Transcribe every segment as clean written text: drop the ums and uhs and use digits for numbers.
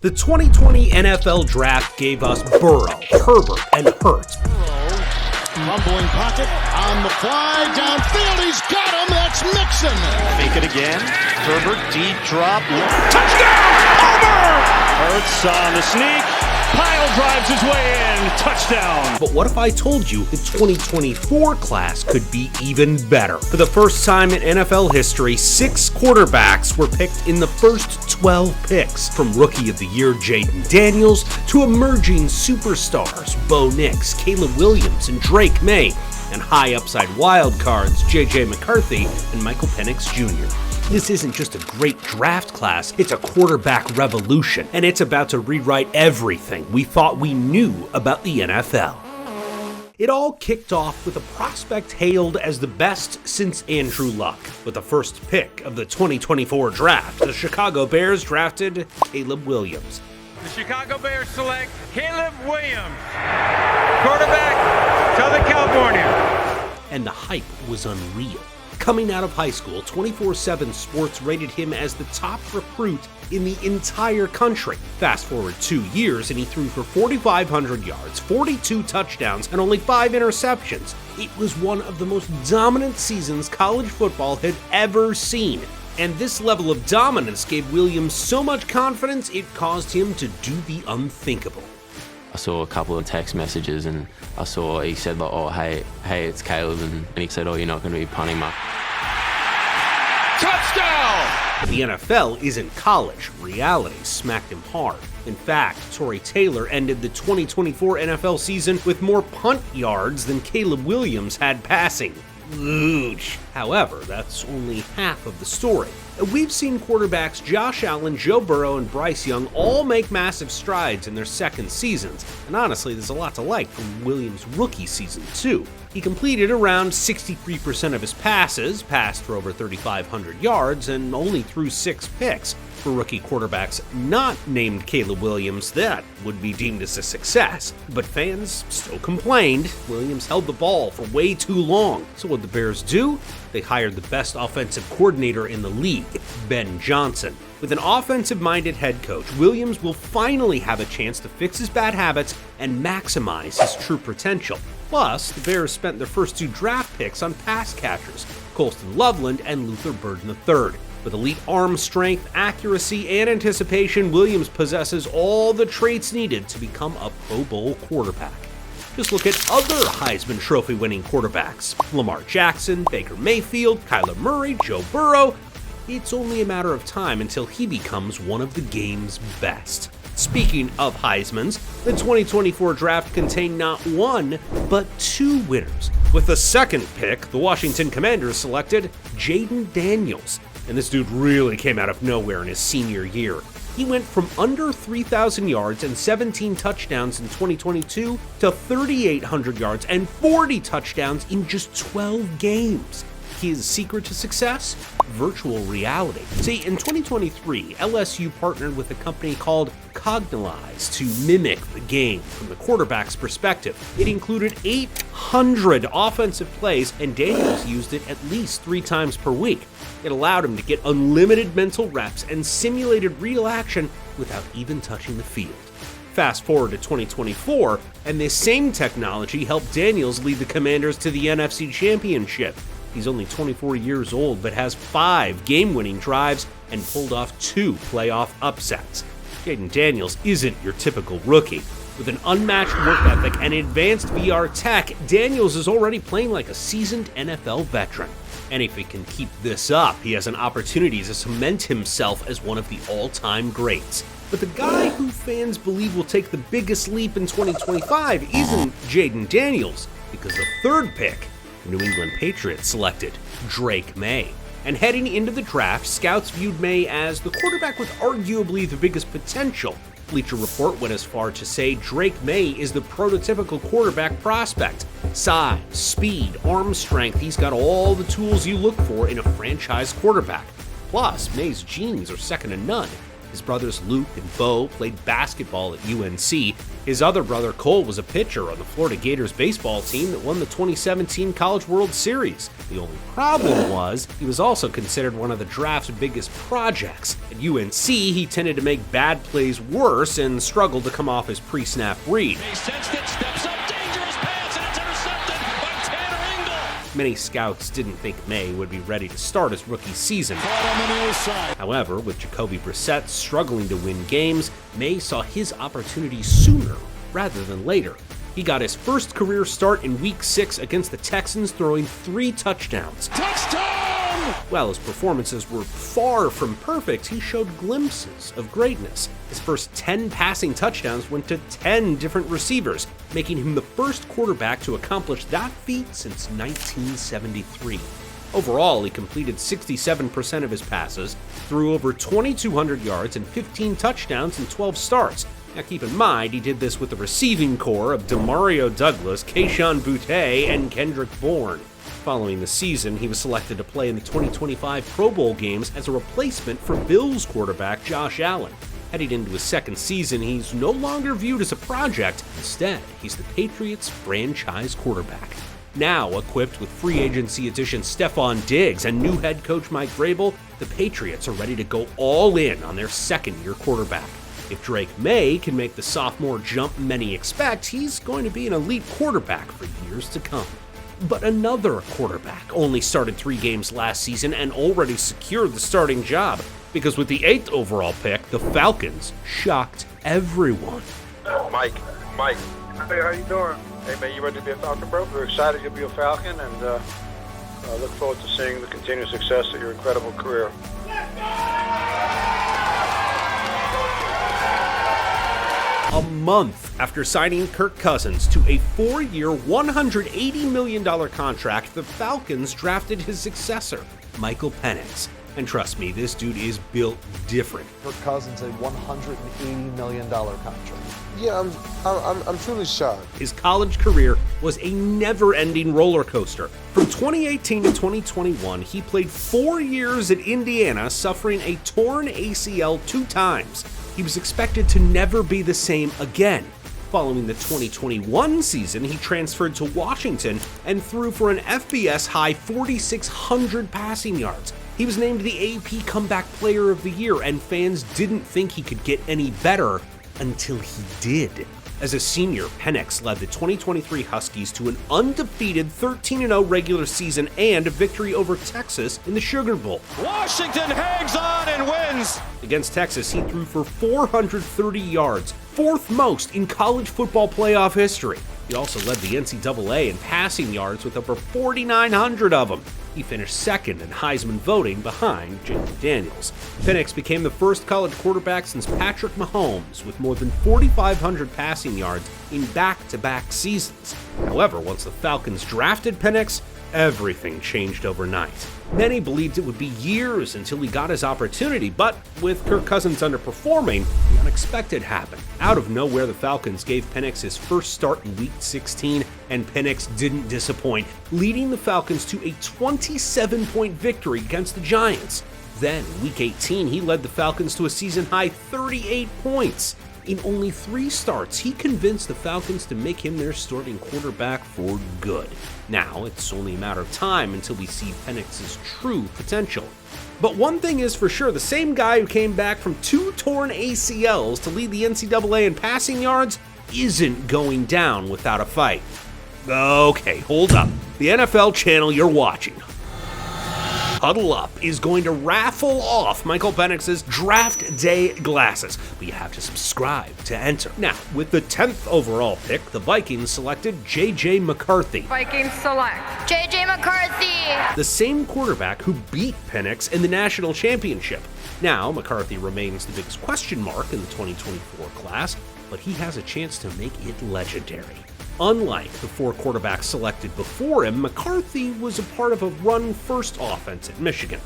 The 2020 NFL Draft gave us Burrow, Herbert, and Hurt. Rumbling pocket, on the fly, downfield, he's got him, that's Mixon. Fake it again, Herbert, deep drop, touchdown, Herbert! Hurts on the sneak, Pile drives his way in, touchdown. But what if I told you the 2024 class could be even better? For the first time in NFL history, 6 quarterbacks were picked in the first 12 picks. From Rookie of the Year Jayden Daniels to emerging superstars Bo Nix, Caleb Williams, and Drake Maye, and high upside wild cards McCarthy and Michael Penix Jr. This isn't just a great draft class, it's a quarterback revolution, and it's about to rewrite everything we thought we knew about the NFL. It all kicked off with a prospect hailed as the best since Andrew Luck. With the first pick of the 2024 draft, the Chicago Bears drafted Caleb Williams. The Chicago Bears select Caleb Williams, quarterback, Southern California. And the hype was unreal. Coming out of high school, 24/7 Sports rated him as the top recruit in the entire country. Fast forward 2 years and he threw for 4,500 yards, 42 touchdowns, and only 5 interceptions. It was one of the most dominant seasons college football had ever seen. And this level of dominance gave Williams so much confidence it caused him to do the unthinkable. I saw a couple of text messages and he said like, oh, hey, it's Caleb, and he said, oh, you're not going to be punting much. Touchdown! The NFL isn't college. Reality smacked him hard. In fact, Torrey Taylor ended the 2024 NFL season with more punt yards than Caleb Williams had passing. Ooch. However, that's only half of the story. We've seen quarterbacks Josh Allen, Joe Burrow, and Bryce Young all make massive strides in their second seasons, and honestly, there's a lot to like from Williams' rookie season too. He completed around 63% of his passes, passed for over 3,500 yards, and only threw 6 picks. For rookie quarterbacks not named Caleb Williams, that would be deemed as a success. But fans still complained. Williams held the ball for way too long. So what did the Bears do? They hired the best offensive coordinator in the league, Ben Johnson. With an offensive-minded head coach, Williams will finally have a chance to fix his bad habits and maximize his true potential. Plus, the Bears spent their first 2 draft picks on pass catchers, Colston Loveland and Luther Burden III. With elite arm strength, accuracy, and anticipation, Williams possesses all the traits needed to become a Pro Bowl quarterback. Just look at other Heisman Trophy-winning quarterbacks: Lamar Jackson, Baker Mayfield, Kyler Murray, Joe Burrow. It's only a matter of time until he becomes one of the game's best. Speaking of Heismans, the 2024 draft contained not 1, but 2 winners. With the second pick, the Washington Commanders selected Jayden Daniels. And this dude really came out of nowhere in his senior year. He went from under 3,000 yards and 17 touchdowns in 2022 to 3,800 yards and 40 touchdowns in just 12 games. His secret to success? Virtual reality. See, in 2023, LSU partnered with a company called Cognize to mimic the game from the quarterback's perspective. It included 800 offensive plays, and Daniels used it at least 3 times per week. It allowed him to get unlimited mental reps and simulated real action without even touching the field. Fast forward to 2024, and this same technology helped Daniels lead the Commanders to the NFC Championship. He's only 24 years old, but has 5 game-winning drives and pulled off 2 playoff upsets. Jayden Daniels isn't your typical rookie. With an unmatched work ethic and advanced VR tech, Daniels is already playing like a seasoned NFL veteran. And if he can keep this up, he has an opportunity to cement himself as one of the all-time greats. But the guy who fans believe will take the biggest leap in 2025 isn't Jayden Daniels, because the third pick, the New England Patriots selected Drake Maye. And heading into the draft, scouts viewed Maye as the quarterback with arguably the biggest potential. Bleacher Report went as far to say Drake Maye is the prototypical quarterback prospect. Size, speed, arm strength, he's got all the tools you look for in a franchise quarterback. Plus, Maye's genes are second to none. His brothers Luke and Bo played basketball at UNC. His other brother Cole was a pitcher on the Florida Gators baseball team that won the 2017 College World Series. The only problem was he was also considered one of the draft's biggest projects. At UNC, he tended to make bad plays worse and struggled to come off his pre-snap read. He sensed it, steps up, dangerous pass, and it's intercepted by Tanner Engel. Many scouts didn't think Maye would be ready to start his rookie season. However, with Jacoby Brissett struggling to win games, Maye saw his opportunity sooner rather than later. He got his first career start in Week 6 against the Texans, throwing 3 touchdowns. Touchdown! While his performances were far from perfect, he showed glimpses of greatness. His first 10 passing touchdowns went to 10 different receivers, making him the first quarterback to accomplish that feat since 1973. Overall, he completed 67% of his passes, threw over 2,200 yards and 15 touchdowns in 12 starts. Now keep in mind, he did this with the receiving core of Demario Douglas, Kayshon Boutte, and Kendrick Bourne. Following the season, he was selected to play in the 2025 Pro Bowl games as a replacement for Bills quarterback Josh Allen. Heading into his second season, he's no longer viewed as a project. Instead, he's the Patriots' franchise quarterback. Now equipped with free agency addition Stephon Diggs and new head coach Mike Vrabel, the Patriots are ready to go all in on their second-year quarterback. If Drake Maye can make the sophomore jump many expect, he's going to be an elite quarterback for years to come. But another quarterback only started 3 games last season and already secured the starting job, because with the 8th overall pick, the Falcons shocked everyone. Mike, hey, how you doing? Hey man, you ready to be a Falcon, bro? We're excited you'll be a Falcon, and look forward to seeing the continued success of your incredible career. A month after signing Kirk Cousins to a 4-year, $180 million contract, the Falcons drafted his successor, Michael Penix. And trust me, this dude is built different. Kirk Cousins, a $180 million contract. Yeah, I'm truly shocked. His college career was a never-ending roller coaster. From 2018 to 2021, he played 4 years at Indiana, suffering a torn ACL 2 times. He was expected to never be the same again. Following the 2021 season, he transferred to Washington and threw for an FBS high 4,600 passing yards. He was named the AP Comeback Player of the Year, and fans didn't think he could get any better until he did. As a senior, Penix led the 2023 Huskies to an undefeated 13-0 regular season and a victory over Texas in the Sugar Bowl. Washington hangs on and wins. Against Texas, he threw for 430 yards, 4th most in college football playoff history. He also led the NCAA in passing yards with over 4,900 of them. He finished second in Heisman voting behind Jayden Daniels. Penix became the first college quarterback since Patrick Mahomes with more than 4,500 passing yards in back-to-back seasons. However, once the Falcons drafted Penix, everything changed overnight. Many believed it would be years until he got his opportunity, but with Kirk Cousins underperforming, the unexpected happened. Out of nowhere, the Falcons gave Penix his first start in Week 16, and Penix didn't disappoint, leading the Falcons to a 27-point victory against the Giants. Then, in Week 18, he led the Falcons to a season-high 38 points. In only 3 starts, he convinced the Falcons to make him their starting quarterback for good. Now, it's only a matter of time until we see Penix's true potential. But one thing is for sure, the same guy who came back from 2 torn ACLs to lead the NCAA in passing yards isn't going down without a fight. Okay, hold up. The NFL channel you're watching, Huddle Up, is going to raffle off Michael Penix's draft day glasses, but you have to subscribe to enter. Now, with the 10th overall pick, the Vikings selected J.J. McCarthy. Vikings select J.J. McCarthy, the same quarterback who beat Penix in the national championship. Now, McCarthy remains the biggest question mark in the 2024 class, but he has a chance to make it legendary. Unlike the 4 quarterbacks selected before him, McCarthy was a part of a run-first offense at Michigan.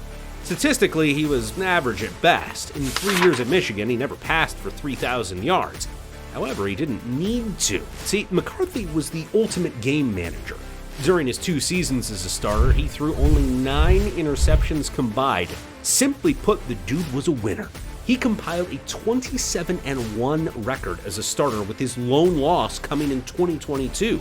Statistically, he was average at best. In 3 years at Michigan, he never passed for 3,000 yards. However, he didn't need to. See, McCarthy was the ultimate game manager. During his 2 seasons as a starter, he threw only 9 interceptions combined. Simply put, the dude was a winner. He compiled a 27-1 record as a starter with his lone loss coming in 2022.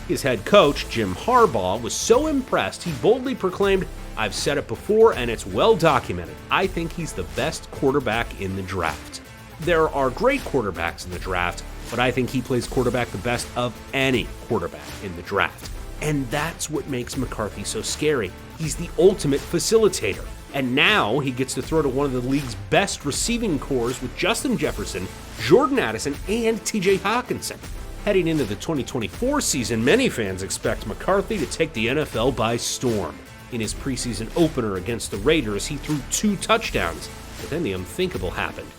His head coach, Jim Harbaugh, was so impressed he boldly proclaimed, "I've said it before and it's well documented. I think he's the best quarterback in the draft." There are great quarterbacks in the draft, but I think he plays quarterback the best of any quarterback in the draft. And that's what makes McCarthy so scary. He's the ultimate facilitator. And now he gets to throw to one of the league's best receiving corps with Justin Jefferson, Jordan Addison, and TJ Hawkinson. Heading into the 2024 season, many fans expect McCarthy to take the NFL by storm. In his preseason opener against the Raiders, he threw 2 touchdowns, but then the unthinkable happened.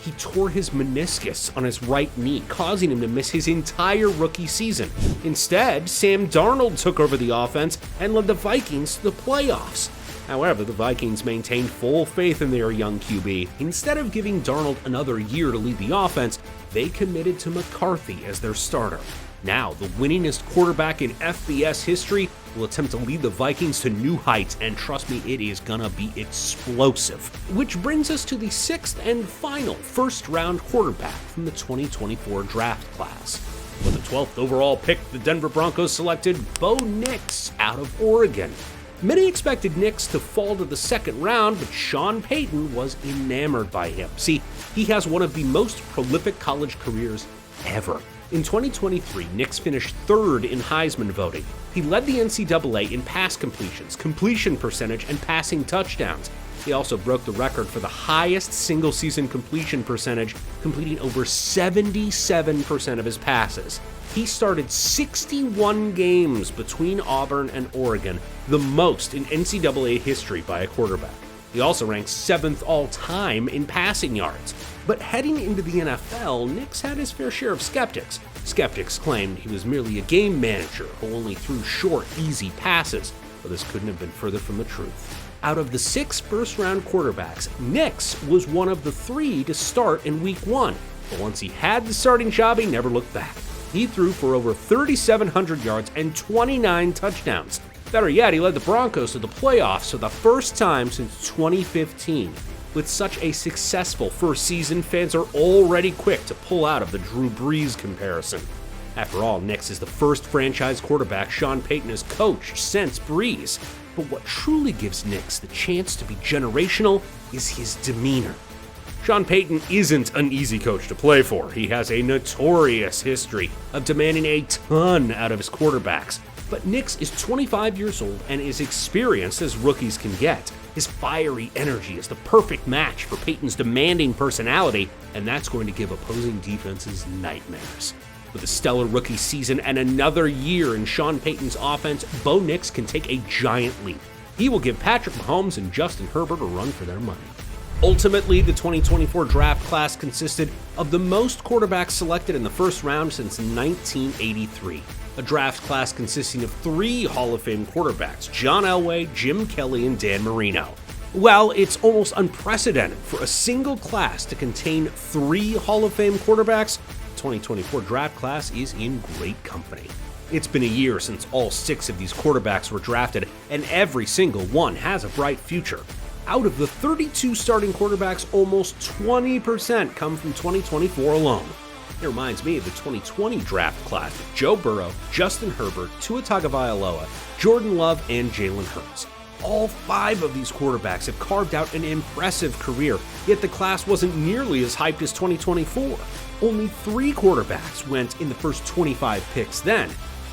He tore his meniscus on his right knee, causing him to miss his entire rookie season. Instead, Sam Darnold took over the offense and led the Vikings to the playoffs. However, the Vikings maintained full faith in their young QB. Instead of giving Darnold another year to lead the offense, they committed to McCarthy as their starter. Now, the winningest quarterback in FBS history will attempt to lead the Vikings to new heights, and trust me, it is gonna be explosive. Which brings us to the 6th and final first-round quarterback from the 2024 draft class. With the 12th overall pick, the Denver Broncos selected Bo Nix out of Oregon. Many expected Nix to fall to the 2nd round, but Sean Payton was enamored by him. See, he has one of the most prolific college careers ever. In 2023, Nix finished 3rd in Heisman voting. He led the NCAA in pass completions, completion percentage, and passing touchdowns. He also broke the record for the highest single-season completion percentage, completing over 77% of his passes. He started 61 games between Auburn and Oregon, the most in NCAA history by a quarterback. He also ranks 7th all-time in passing yards. But heading into the NFL, Nix had his fair share of skeptics. Skeptics claimed he was merely a game manager who only threw short, easy passes, but this couldn't have been further from the truth. Out of the 6 first-round quarterbacks, Nix was one of the 3 to start in Week 1, but once he had the starting job, he never looked back. He threw for over 3,700 yards and 29 touchdowns. Better yet, he led the Broncos to the playoffs for the first time since 2015. With such a successful first season, fans are already quick to pull out of the Drew Brees comparison. After all, Nix is the first franchise quarterback Sean Payton has coached since Brees. But what truly gives Nix the chance to be generational is his demeanor. Sean Payton isn't an easy coach to play for. He has a notorious history of demanding a ton out of his quarterbacks. But Nix is 25 years old and is experienced as rookies can get. His fiery energy is the perfect match for Payton's demanding personality, and that's going to give opposing defenses nightmares. With a stellar rookie season and another year in Sean Payton's offense, Bo Nix can take a giant leap. He will give Patrick Mahomes and Justin Herbert a run for their money. Ultimately, the 2024 draft class consisted of the most quarterbacks selected in the first round since 1983. A draft class consisting of 3 Hall of Fame quarterbacks, John Elway, Jim Kelly, and Dan Marino. While it's almost unprecedented for a single class to contain 3 Hall of Fame quarterbacks, the 2024 draft class is in great company. It's been a year since all 6 of these quarterbacks were drafted, and every single one has a bright future. Out of the 32 starting quarterbacks, almost 20% come from 2024 alone. It reminds me of the 2020 draft class with Joe Burrow, Justin Herbert, Tua Tagovailoa, Jordan Love, and Jalen Hurts. All 5 of these quarterbacks have carved out an impressive career, yet the class wasn't nearly as hyped as 2024. Only 3 quarterbacks went in the first 25 picks then.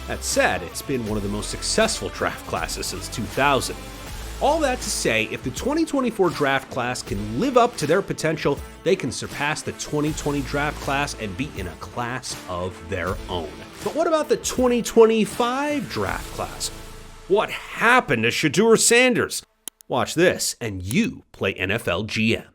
That said, it's been one of the most successful draft classes since 2000. All that to say, if the 2024 draft class can live up to their potential, they can surpass the 2020 draft class and be in a class of their own. But what about the 2025 draft class? What happened to Shedeur Sanders? Watch this, and you play NFL GM.